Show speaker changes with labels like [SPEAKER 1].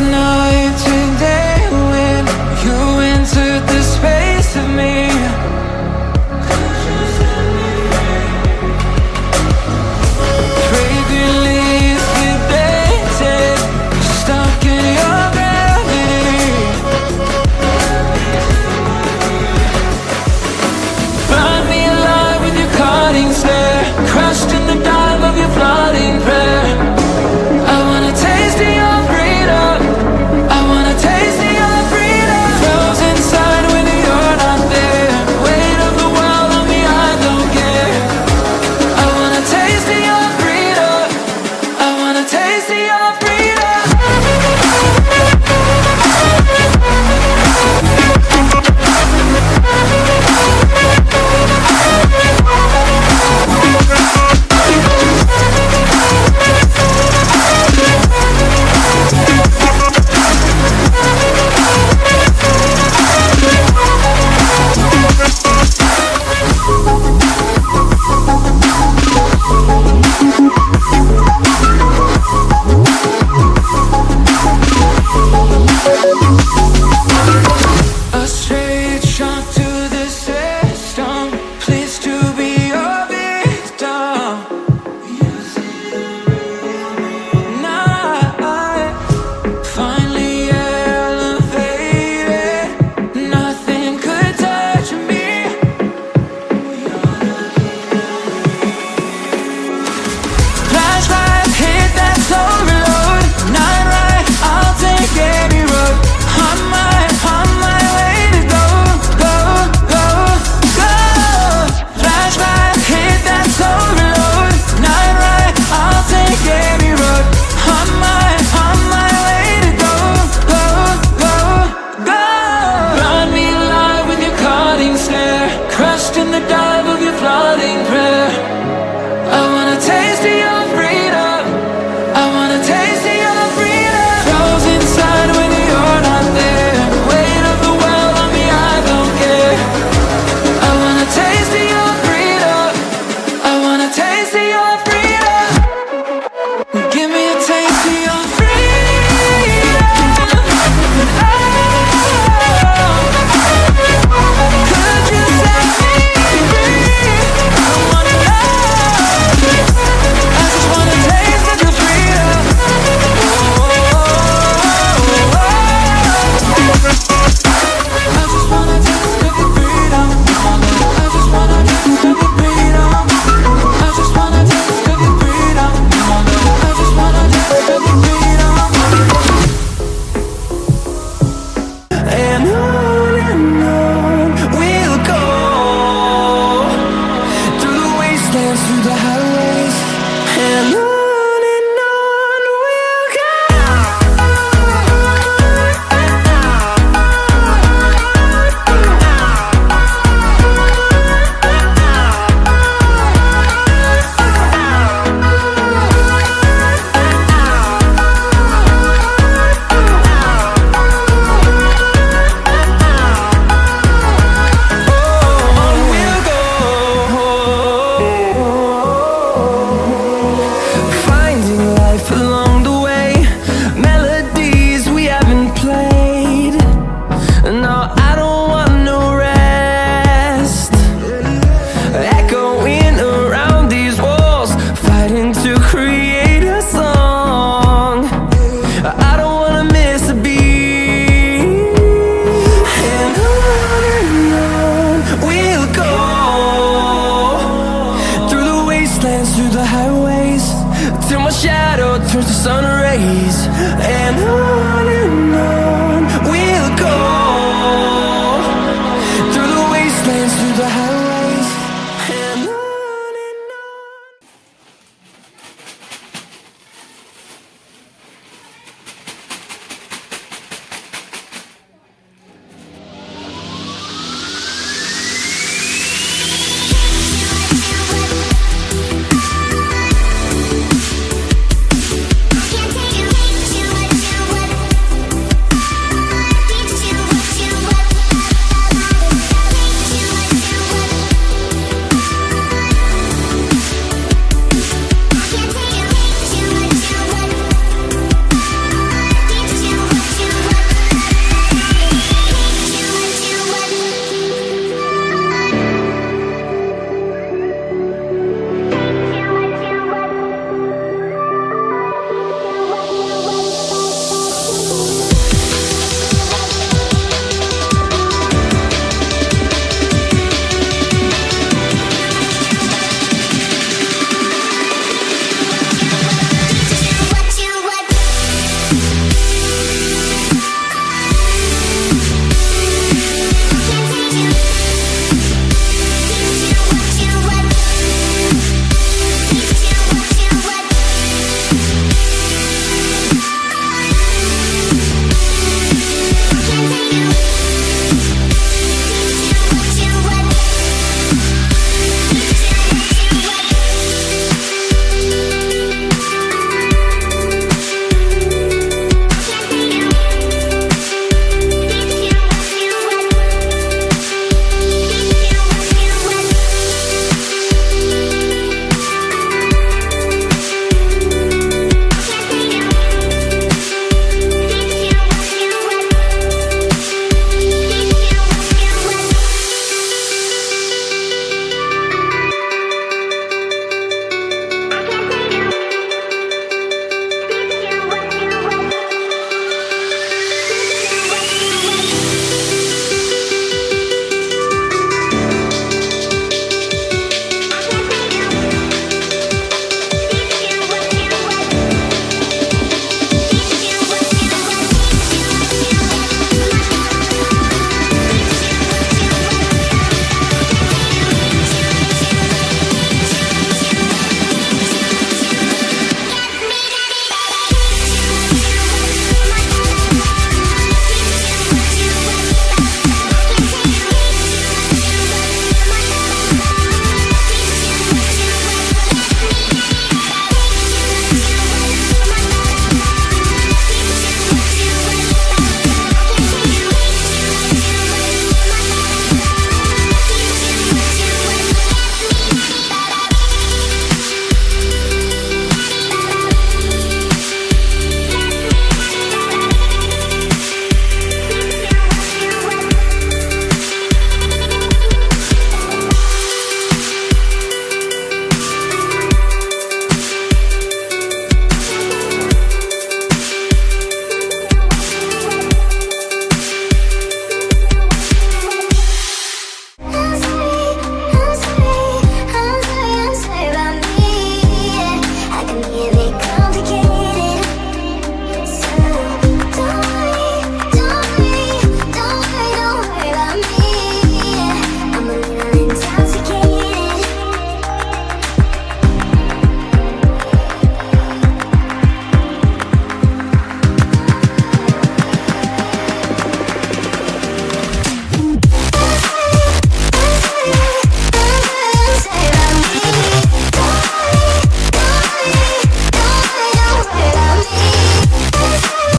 [SPEAKER 1] night today when you entered the space of me. Fragrantly sedated, stuck in your gravity. Burn me alive with your cutting stare, crushed in the dive of your flooding prayer. I wanna taste of your freedom, I wanna taste of your freedom. Froze inside when you're not there, weight of the world on me, I don't care. I wanna taste of your freedom, I wanna taste of your freedom. A straight shot to the system, pleased to be your victim. Now I finally elevated, nothing could touch me. Flashlight hit that slow reload, night ride, I'll take any road. On my way to go, go, go, go. Flashlight hit that slow reload, night ride, I'll take any road. On my way to go, go, go, go. Burn me alive with your cutting stare, crushed in the dive of your flooding prayer. I wanna taste of your freedom, I wanna taste of your freedom. Froze inside when you're not there, weight of the world on me, I don't care. I wanna taste of your freedom, I wanna taste of your freedom. Give me a taste of your freedom. Could you set me free? I wanna know. I just wanna taste of your freedom. I just wanna taste of your freedom. I just wanna taste of your freedom. I just wanna taste of your freedom. I just wanna taste of your freedom. And on we'll go, through the wastelands, through the highways, and on we'll go. Finding life along the way, melodies we haven't played. No, I don't want no rest. Echoing around these walls, fighting to create a song. I don't wanna miss a beat. And on we'll go, through the wastelands, through the highways, till my shadow turns to sun rays. And on